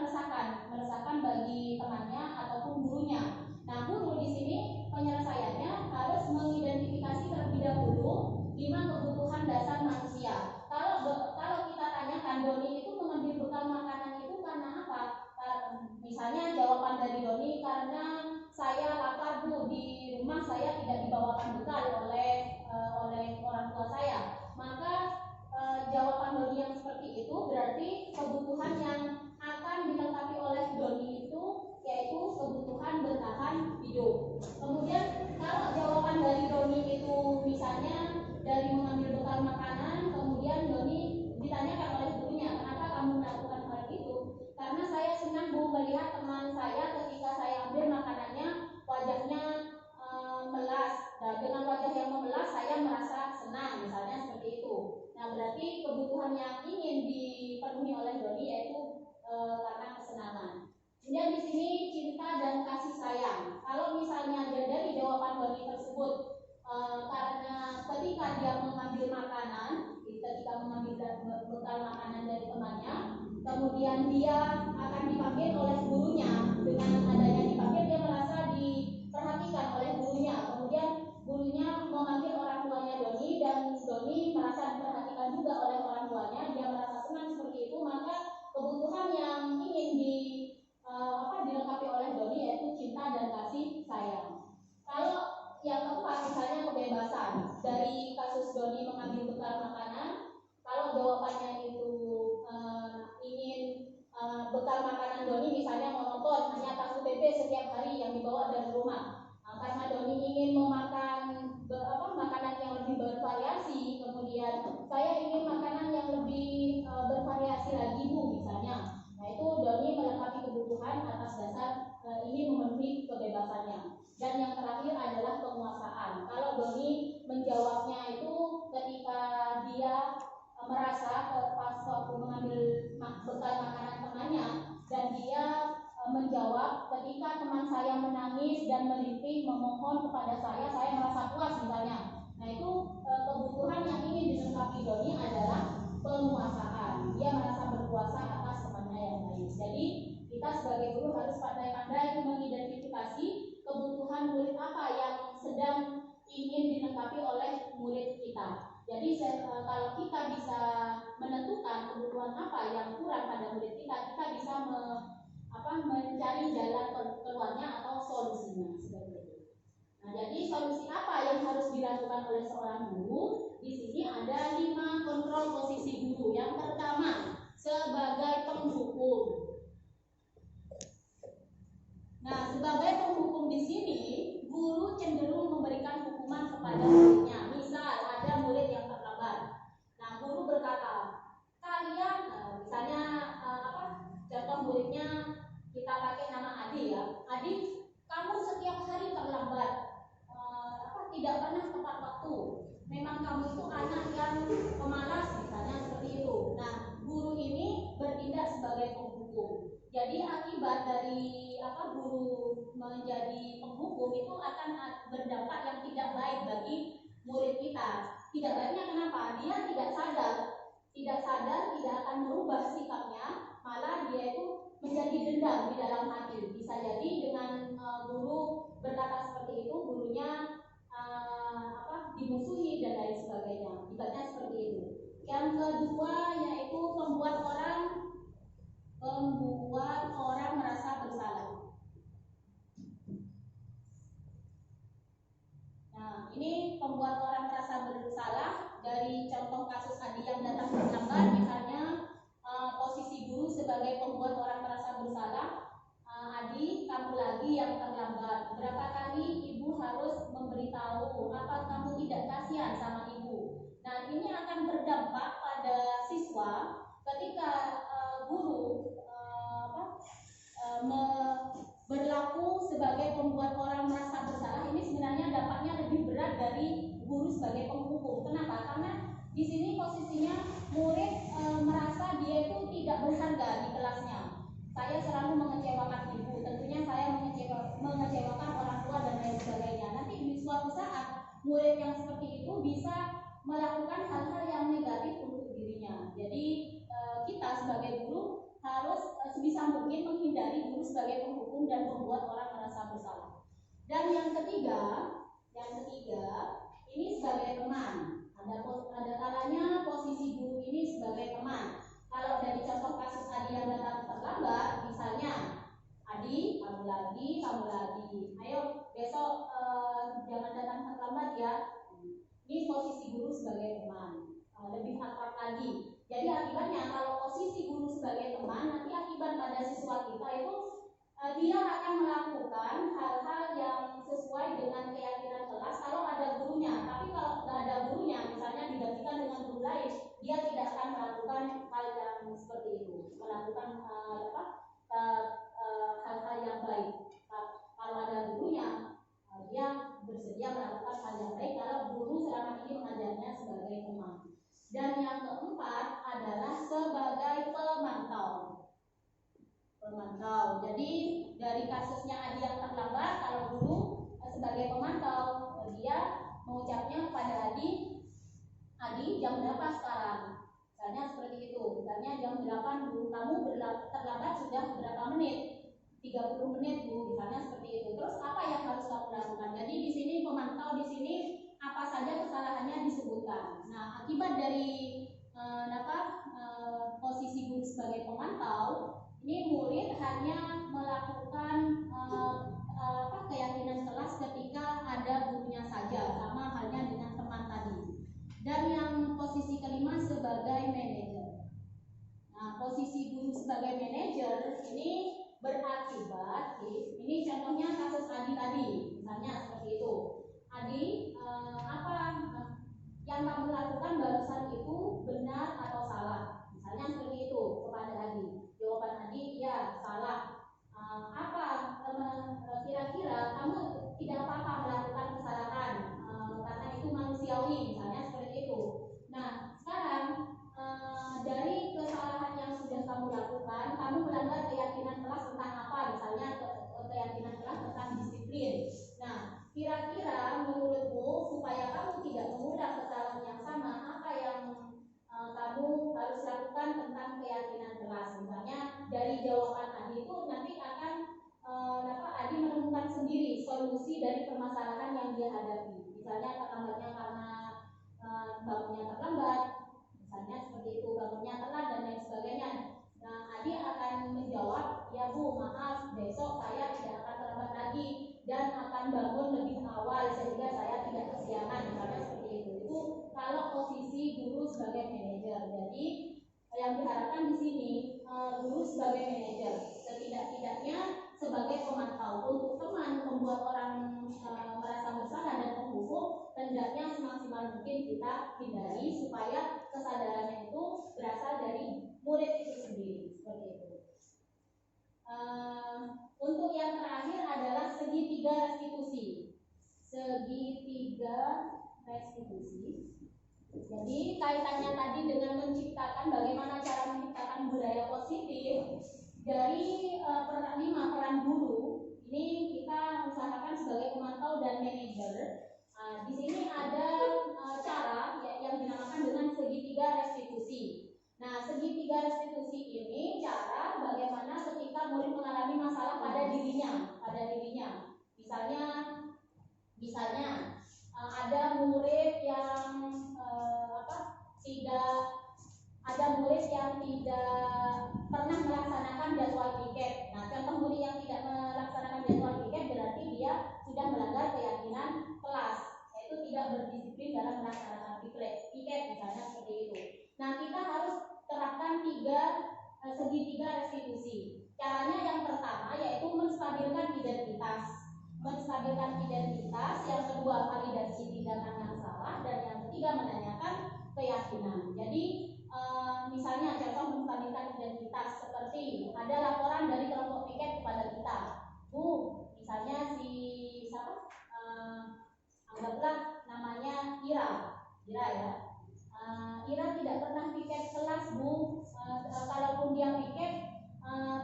meresahkan bagi temannya ataupun gurunya. Nah, guru di sini penyelesaiannya harus mengidentifikasi terlebih dahulu 5 kebutuhan dasar manusia. Kalau kita tanyakan Doni itu mengambil bekal makanan itu karena apa? Misalnya jawaban dari Doni, karena saya lapar Bu, di rumah saya tidak dibawakan bekal oleh orang tua saya. Maka jawaban Doni yang seperti itu berarti kebutuhan yang ketika mengambil bekal makanan dari temannya, kemudian dia akan dipanggil oleh gurunya. Dengan adanya dipanggil, dia merasa diperhatikan oleh gurunya. Kemudian gurunya memanggil orang tuanya Doni, dan Doni merasa diperhatikan juga oleh orang tuanya. Dia merasa senang seperti itu, maka kebutuhan yang ingin dilengkapi oleh Doni yaitu cinta dan kasih sayang. Kalau yang keempat misalnya kebebasan. Dari kasus Doni mengambil bekal makanan, kalau jawabannya itu ingin bekal makanan Doni misalnya menonton hanya tahu tempe setiap hari yang dibawa dari rumah. Karena Doni ingin memakan makanan yang lebih bervariasi, kemudian saya ingin makanan yang lebih bervariasi lagi Bu misalnya. Nah itu Doni melengkapi kebutuhan atas dasar ingin memenuhi kebebasannya. Dan yang terakhir adalah penguasaan. Kalau Doni menjawabnya itu ketika dia merasa pas waktu mengambil bekal makanan temannya, dan dia menjawab ketika teman saya menangis dan merintih memohon kepada saya merasa puas misalnya. Nah itu kebutuhan yang ingin dilengkapi Doni adalah penguasaan. Dia merasa berkuasa atas temannya yang lain. Jadi kita sebagai guru harus pandai-pandai mengidentifikasi kebutuhan murid apa yang sedang ingin dilengkapi oleh murid kita. Jadi kalau kita bisa menentukan kebutuhan apa yang kurang pada murid kita, kita bisa mencari jalan keluarnya atau solusinya seperti itu. Nah, jadi solusi apa yang harus dilakukan oleh seorang guru? Di sini ada 5 kontrol posisi guru. Yang pertama, sebagai penghukum. Nah, sebagai penghukum di sini, guru cenderung memberikan hukuman kepada muridnya. Misal ada murid yang terlambat. Nah, guru berkata, kalian, misalnya contoh muridnya kita pakai nama Adi ya. Adi, kamu setiap hari terlambat, tidak pernah tepat waktu. Memang kamu itu anak yang pemalas, misalnya seperti itu. Nah, guru ini bertindak sebagai penghukum. Jadi akibat dari guru menjadi penghukum itu akan berdampak yang tidak baik bagi murid kita. Tidak baiknya kenapa? Dia tidak sadar, tidak akan merubah sikapnya, malah dia itu menjadi dendam di dalam hati. Bisa jadi dengan guru berkata seperti itu, gurunya dimusuhi dan lain sebagainya. Akibatnya seperti itu. Yang kedua yaitu membuat orang merasa bersalah. Nah, ini membuat orang merasa bersalah. Dari contoh kasus Adi yang datang terlambat, misalnya posisi guru sebagai pembuat orang merasa bersalah. Adi, kamu lagi yang terlambat. Berapa kali ibu harus memberitahu? Apa kamu tidak kasihan sama ibu? Nah, ini akan berdampak pada siswa ketika guru berlaku sebagai pembuat orang merasa bersalah. Ini sebenarnya dampaknya lebih berat dari guru sebagai penghukum. Kenapa? Karena di sini posisinya murid merasa dia itu tidak berharga di kelasnya. Saya selalu mengecewakan ibu, tentunya saya mengecewakan orang tua dan lain sebagainya. Nanti di suatu saat murid yang seperti itu bisa melakukan hal-hal yang negatif untuk dirinya. Jadi kita sebagai guru harus sebisa mungkin menghindari guru sebagai penghukum dan membuat orang merasa bersalah. Dan yang ketiga ini sebagai teman. Ada kalanya posisi guru ini sebagai teman. Kalau dari contoh kasus Adi yang datang terlambat, misalnya Adi, kamu lagi, ayo besok jangan datang terlambat ya. Ini posisi guru sebagai teman, lebih akrab lagi. Jadi akibatnya kalau posisi guru sebagai teman, nanti akibat pada siswa kita itu dia akan melakukan hal-hal yang sesuai dengan keyakinan kelas kalau ada gurunya. Tapi kalau tidak ada gurunya, misalnya digantikan dengan guru lain, dia tidak akan melakukan hal yang seperti itu, melakukan hal-hal yang baik. Kalau ada gurunya, dia bersedia melakukan hal yang baik kalau guru selama ini mengajarnya sebagai teman. Dan yang keempat adalah sebagai pemantau. Jadi dari kasusnya Adi yang terlambat, kalau guru sebagai pemantau, dia mengucapnya kepada Adi, Adi jam berapa sekarang? Misalnya seperti itu. Misalnya jam 8 Bu, kamu terlambat sudah berapa menit? 30 menit Bu, misalnya seperti itu. Terus apa yang harus kamu lakukan? Jadi di sini pemantau di sini apa saja kesalahannya disebutkan. Nah, akibat dari posisi guru sebagai pemantau, ini murid hanya melakukan keyakinan kelas ketika ada gurunya saja, sama halnya dengan teman tadi. Dan yang posisi kelima sebagai manajer. Nah, posisi guru sebagai manajer ini berakibat, ini contohnya kasus Adi tadi, misalnya seperti itu. Adi, apa yang kamu lakukan barusan itu benar atau salah? Misalnya seperti itu kepada Adi. Jawaban Adi, ya salah. Kira-kira kamu tidak apa-apa melakukan kesalahan karena itu manusiawi, misalnya seperti itu. Nah, sekarang dari kesalahan yang sudah kamu lakukan, kamu melanggar keyakinan kelas tentang apa? Misalnya keyakinan kelas tentang disiplin. Nah, kira-kira menurutmu supaya kamu tidak mengulang kesalahan yang sama, apa yang kamu harus lakukan tentang keyakinan kelas? Misalnya dari jawaban Adi itu nanti akan Adi menemukan sendiri solusi dari permasalahan yang dia hadapi. Misalnya terlambatnya karena bangunnya terlambat, misalnya seperti itu, bangunnya telat dan lain sebagainya. Nah, Adi akan menjawab, ya Bu, maaf, besok saya tidak akan terlambat lagi dan akan bangun lebih awal sehingga saya tidak kesiangan, misalnya seperti itu. Itu kalau posisi guru sebagai manajer. Jadi yang diharapkan di sini guru sebagai manajer, setidak-tidaknya sebagai pemantau untuk teman membuat orang merasa bersalah dan menghukum, hendaknya semaksimal mungkin kita hindari supaya kesadarannya itu berasal dari murid itu sendiri, seperti itu. Untuk yang terakhir adalah segitiga restitusi. Segitiga restitusi. Jadi kaitannya tadi dengan menciptakan, bagaimana cara menciptakan budaya positif. Dari peran guru ini kita usahakan sebagai pemantau dan manajer. Di sini ada cara yang dinamakan dengan segitiga restitusi. Nah, segitiga restitusi ini cara bagaimana ketika murid mengalami masalah pada dirinya. Misalnya ada murid yang tidak pernah melaksanakan jadwal piket. Nah, contoh murid yang tidak melaksanakan jadwal piket berarti dia sudah melanggar keyakinan kelas, yaitu tidak berdisiplin dalam melaksanakan piket, misalnya seperti itu. Nah, kita harus terapkan segitiga restitusi. Caranya yang pertama yaitu menstabilkan identitas. Yang kedua validasi tindakan yang salah, dan yang ketiga menanyakan keyakinan. Jadi misalnya contoh menstabilkan identitas seperti ada laporan dari kelompok piket kepada kita, Bu, misalnya anggaplah namanya Ira ya. Ira tidak pernah piket kelas, Bu. Kalaupun dia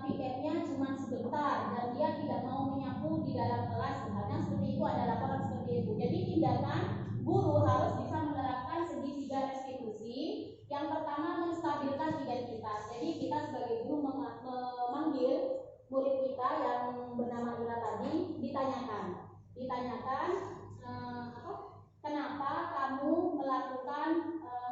piketnya cuma sebentar dan dia tidak mau menyapu di dalam kelas, misalnya seperti itu, ada laporan seperti itu. Jadi tindakan guru harus bisa menerapkan segitiga restitusi. Yang pertama menstabilkan identitas. Jadi kita sebagai guru memanggil murid kita yang bernama Ira tadi, ditanyakan kenapa kamu melakukan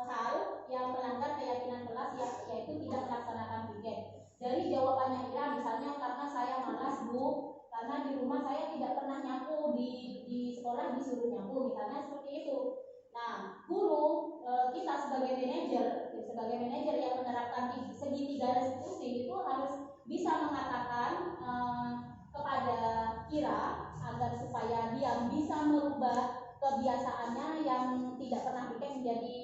hal yang melanggar keyakinan kelas, yaitu tidak melaksanakan piket. Dari jawabannya Ira, misalnya karena saya malas, Bu, karena di rumah saya tidak pernah nyapu, di sekolah disuruh nyapu, misalnya seperti itu. Nah, guru kita sebagai manajer yang menerapkan segitiga restitusi itu harus bisa mengatakan kepada Ira agar supaya dia bisa merubah kebiasaannya yang tidak pernah piket menjadi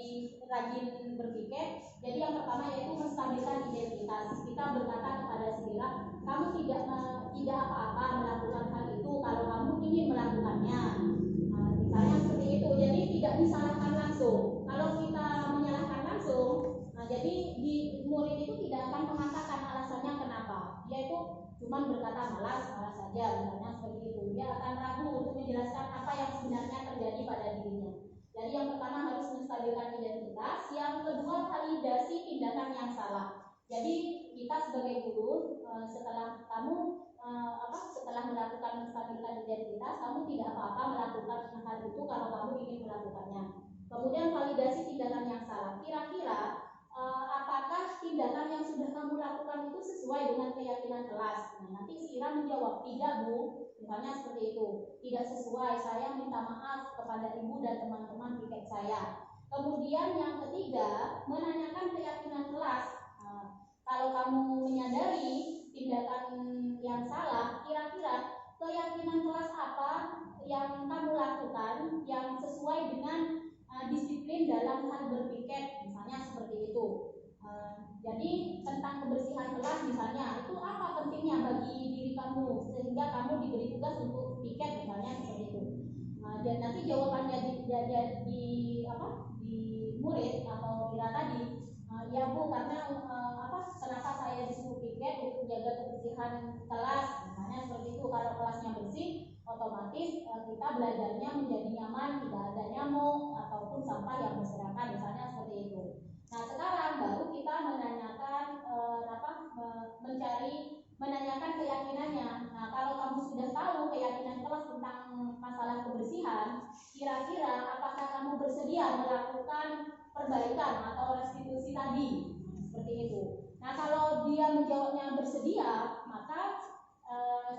rajin berpiket. Jadi yang pertama yaitu menstabilkan identitas. Kita berkata kepada si Ira, kamu tidak apa-apa melakukan hal itu kalau kamu ingin melakukannya. Misalnya seperti itu. Jadi tidak disalahkan langsung. Kalau kita menyalahkan langsung, jadi murid itu tidak akan mengatakan alasannya kenapa. Dia itu cuma berkata malas saja, misalnya seperti itu. Dia akan ragu untuk menjelaskan apa yang sebenarnya terjadi pada dirinya. Jadi yang pertama harus menstabilkan identitas, yang kedua validasi tindakan yang salah. Jadi kita sebagai guru setelah kamu setelah melakukan menstabilkan identitas, kamu tidak apa-apa melakukan hal itu kalau kamu ingin melakukannya. Kemudian validasi tindakan yang salah. Kira-kira apakah tindakan yang sudah kamu lakukan itu sesuai dengan keyakinan kelas? Nah, nanti si Ira menjawab, tidak Bu, misalnya seperti itu, tidak sesuai, saya minta maaf kepada ibu dan teman-teman piket saya. Kemudian yang ketiga, menanyakan keyakinan kelas. Kalau kamu menyadari tindakan yang salah, kira-kira keyakinan kelas apa yang kamu lakukan yang sesuai dengan disiplin dalam hal berpiket, misalnya seperti itu. Jadi tentang kebersihan kelas misalnya, itu apa pentingnya bagi diri kamu sehingga kamu diberi tugas untuk piket misalnya seperti itu. Dan nanti jawabannya di murid atau Ira tadi, ya Bu, karena kenapa saya disuruh piket untuk jaga kebersihan kelas misalnya seperti itu. Kalau kelasnya bersih, otomatis kita belajarnya menjadi nyaman, tidak ada nyamuk ataupun sampah yang berserakan misalnya seperti itu. Nah sekarang baru kita menanyakan menanyakan keyakinannya. Nah kalau kamu sudah tahu keyakinan kelas tentang masalah kebersihan, kira-kira apakah kamu bersedia melakukan perbaikan atau restitusi tadi? Seperti itu. Nah kalau dia menjawabnya bersedia, maka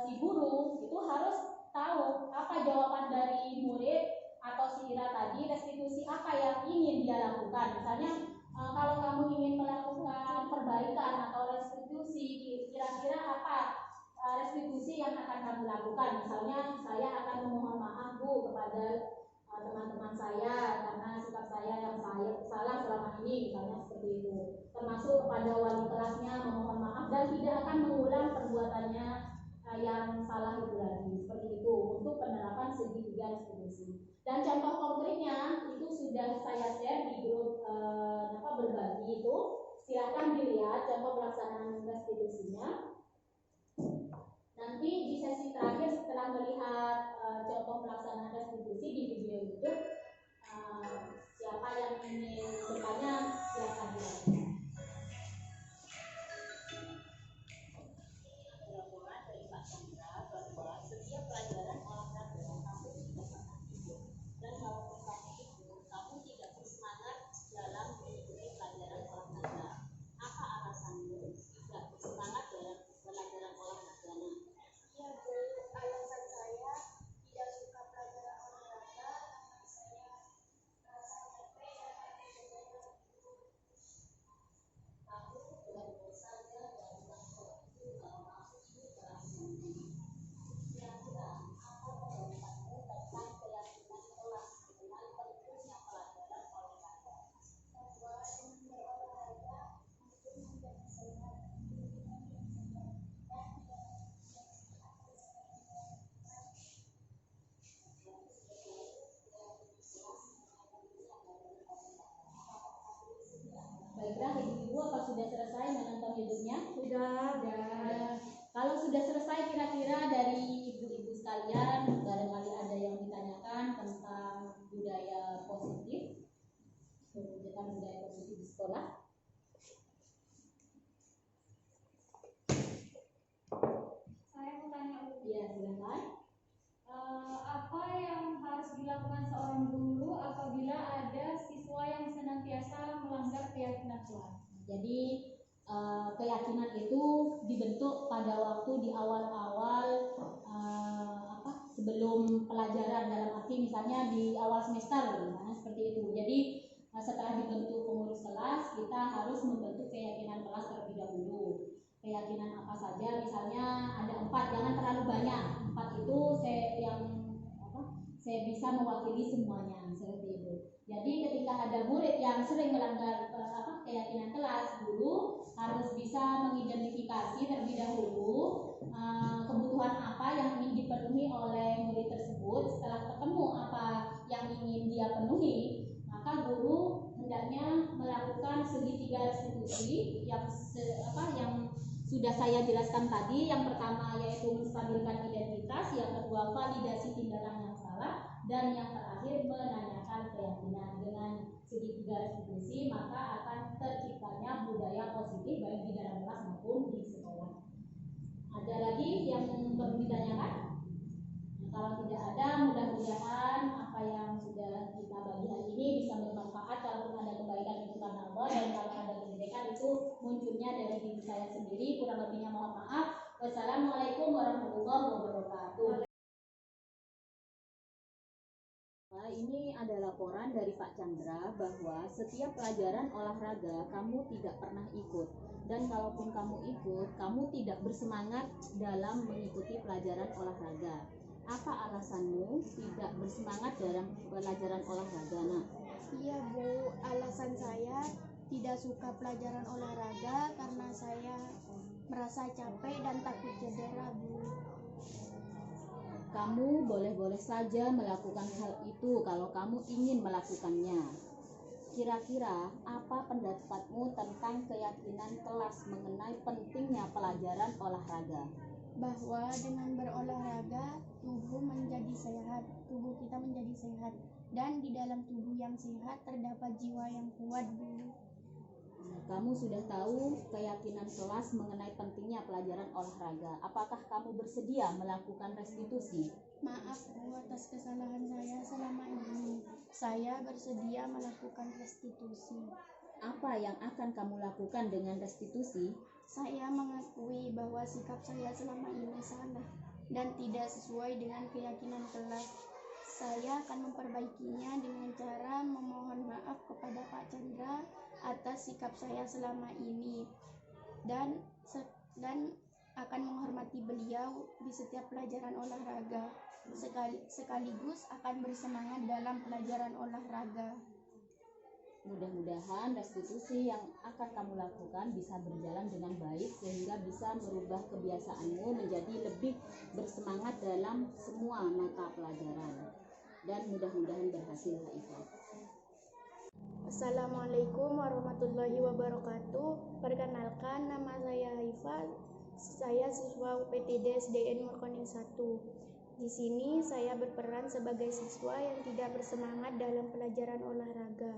si guru itu harus tahu apa jawaban dari murid atau si Ira tadi, restitusi apa yang ingin dia lakukan. Misalnya kalau kamu ingin melakukan perbaikan atau restitusi, kira-kira apa restitusi yang akan kamu lakukan. Misalnya saya akan memohon maaf Bu kepada teman-teman saya karena sikap saya yang salah selama ini, misalnya seperti itu. Termasuk kepada wali kelasnya memohon maaf dan tidak akan mengulang perbuatannya yang salah itu lagi, seperti itu untuk penerapan segitiga restitusi. Dan contoh konkretnya itu sudah saya share di grup berbagi itu, silakan dilihat contoh pelaksanaan restitusinya. Nanti di sesi terakhir setelah melihat contoh pelaksanaan restitusi di video YouTube, siapa yang ingin bertanya silakan dilihat. Baiklah ibu-ibu, apa sudah selesai menonton hidupnya? Sudah. Kalau sudah selesai, kira-kira dari ibu-ibu sekalian barangkali ada yang ditanyakan tentang budaya positif, mewujudkan budaya positif di sekolah. Saya mau tanya Bu. Iya, silakan. Apa yang harus dilakukan seorang guru apabila ada siswa yang senantiasa melanggar keyakinan kelas? Jadi keyakinan itu dibentuk pada waktu di awal-awal sebelum pelajaran, dalam arti misalnya di awal semester, misalnya seperti itu. Jadi setelah dibentuk pengurus kelas, kita harus membentuk keyakinan kelas terlebih dahulu. Keyakinan apa saja, misalnya ada 4, jangan terlalu banyak. 4 itu saya bisa mewakili semuanya, seperti itu. Jadi ketika ada murid yang sering melanggar keyakinan kelas, guru harus bisa mengidentifikasi terlebih dahulu kebutuhan apa yang ingin dipenuhi oleh murid tersebut. Setelah ketemu apa yang ingin dia penuhi, maka guru hendaknya melakukan segitiga restitusi yang sudah saya jelaskan tadi. Yang pertama yaitu menstabilkan identitas, yang kedua validasi tindakan yang salah, dan yang terakhir menanyakan keyakinan. Dengan segitiga restitusi maka akan terciptanya budaya positif baik di dalam kelas maupun di sekolah. Ada lagi yang perlu ditanyakan? Kalau tidak ada, mudah-mudahan apa yang sudah kita bagi hari ini bisa bermanfaat. Kalau ada kebaikan itu karena Allah, dan kalau ada kejelekan itu munculnya dari diri saya sendiri. Kurang lebihnya mohon maaf. Wassalamualaikum warahmatullahi wabarakatuh. Ini ada laporan dari Pak Chandra bahwa setiap pelajaran olahraga kamu tidak pernah ikut, dan kalaupun kamu ikut, kamu tidak bersemangat dalam mengikuti pelajaran olahraga. Apa alasanmu tidak bersemangat dalam pelajaran olahraga, Nak? Iya Bu, alasan saya tidak suka pelajaran olahraga karena saya merasa capek dan takut cedera Bu. Kamu boleh-boleh saja melakukan hal itu kalau kamu ingin melakukannya. Kira-kira apa pendapatmu tentang keyakinan kelas mengenai pentingnya pelajaran olahraga? Bahwa dengan berolahraga tubuh kita menjadi sehat, dan di dalam tubuh yang sehat terdapat jiwa yang kuat Bu. Kamu sudah tahu keyakinan kelas mengenai pentingnya pelajaran olahraga. Apakah kamu bersedia melakukan restitusi? Maaf Bu atas kesalahan saya selama ini. Saya bersedia melakukan restitusi. Apa yang akan kamu lakukan dengan restitusi? Saya mengakui bahwa sikap saya selama ini salah dan tidak sesuai dengan keyakinan kelas. Saya akan memperbaikinya dengan cara memohon maaf kepada Pak Chandra atas sikap saya selama ini, dan akan menghormati beliau di setiap pelajaran olahraga, sekaligus akan bersemangat dalam pelajaran olahraga. Mudah-mudahan restitusi yang akan kamu lakukan bisa berjalan dengan baik sehingga bisa merubah kebiasaanmu menjadi lebih bersemangat dalam semua mata pelajaran, dan mudah-mudahan berhasil, Haifah. Assalamualaikum warahmatullahi wabarakatuh. Perkenalkan, nama saya Haifah. Saya siswa UPTD SDN Morkoning 1. Di sini saya berperan sebagai siswa yang tidak bersemangat dalam pelajaran olahraga.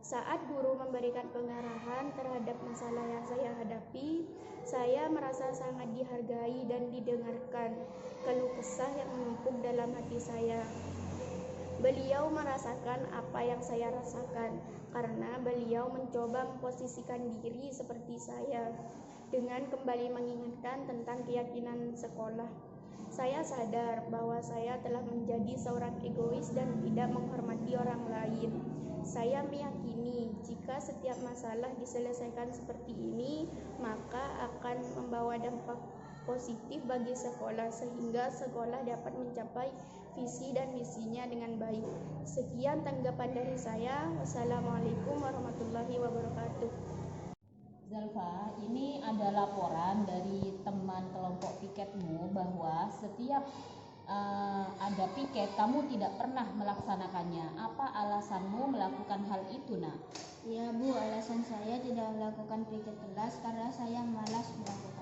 Saat guru memberikan pengarahan terhadap masalah yang saya hadapi, saya merasa sangat dihargai dan didengarkan keluh kesah yang menumpuk dalam hati saya. Beliau merasakan apa yang saya rasakan karena beliau mencoba memposisikan diri seperti saya dengan kembali mengingatkan tentang keyakinan sekolah. Saya sadar bahwa saya telah menjadi seorang egois dan tidak menghormati orang lain. Saya meyakini jika setiap masalah diselesaikan seperti ini, maka akan membawa dampak positif bagi sekolah sehingga sekolah dapat mencapai visi dan misinya dengan baik. Sekian tanggapan dari saya. Wassalamualaikum warahmatullahi wabarakatuh. Zalfa, ini ada laporan dari teman kelompok piketmu bahwa setiap ada piket kamu tidak pernah melaksanakannya. Apa alasanmu melakukan hal itu, Nak? Ya Bu, alasan saya tidak melakukan piket kelas karena saya malas melakukannya.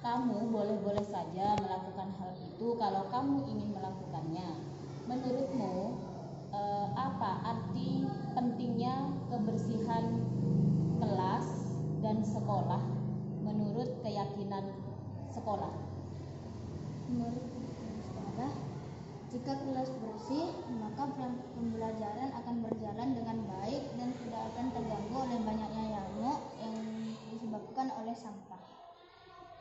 Kamu boleh-boleh saja melakukan hal itu kalau kamu ingin melakukannya. Menurutmu apa arti pentingnya kebersihan kelas dan sekolah menurut keyakinan sekolah? Menurut sekolah, jika kelas bersih, maka pembelajaran akan berjalan dengan baik dan tidak akan terganggu oleh banyaknya nyamuk yang disebabkan oleh sampah.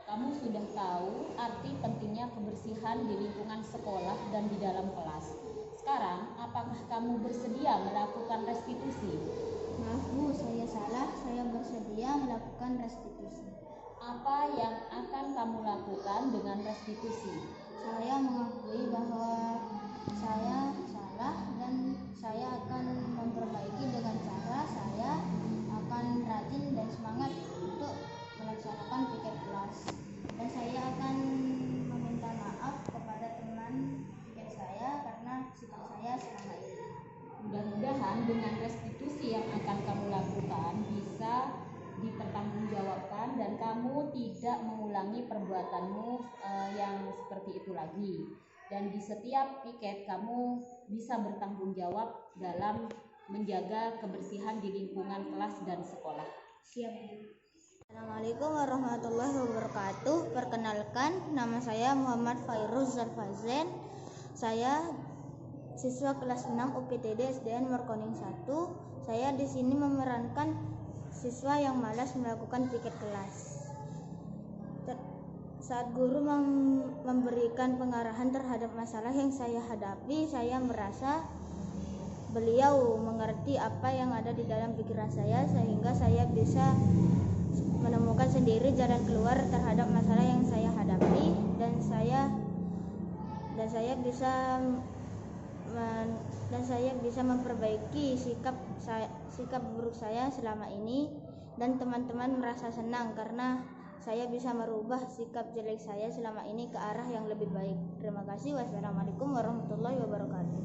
Kamu sudah tahu arti pentingnya kebersihan di lingkungan sekolah dan di dalam kelas. Sekarang, apakah kamu bersedia melakukan restitusi? Maaf Bu, saya salah. Saya bersedia melakukan restitusi. Apa yang akan kamu lakukan dengan restitusi? Saya mengakui bahwa saya salah dan saya akan memperbaiki dengan cara saya akan rajin dan semangat untuk melaksanakan piket kelas, dan saya akan meminta maaf kepada teman piket saya karena sikap saya selama ini. Mudah-mudahan dengan restitusi yang akan kamu lakukan bisa dipertanggungjawabkan dan kamu tidak tidak mengulangi perbuatanmu yang seperti itu lagi. Dan di setiap piket kamu bisa bertanggung jawab dalam menjaga kebersihan di lingkungan kelas dan sekolah. Siap. Assalamualaikum warahmatullahi wabarakatuh. Perkenalkan, nama saya Muhammad Fairuz Zalfazen. Saya siswa kelas 6 UPTD SDN Markoning 1. Saya di sini memerankan siswa yang malas melakukan piket kelas. Saat guru memberikan pengarahan terhadap masalah yang saya hadapi, saya merasa beliau mengerti apa yang ada di dalam pikiran saya, sehingga saya bisa menemukan sendiri jalan keluar terhadap masalah yang saya hadapi, dan saya bisa memperbaiki sikap buruk saya selama ini, dan teman-teman merasa senang karena saya bisa merubah sikap jelek saya selama ini ke arah yang lebih baik. Terima kasih. Wassalamualaikum warahmatullahi wabarakatuh.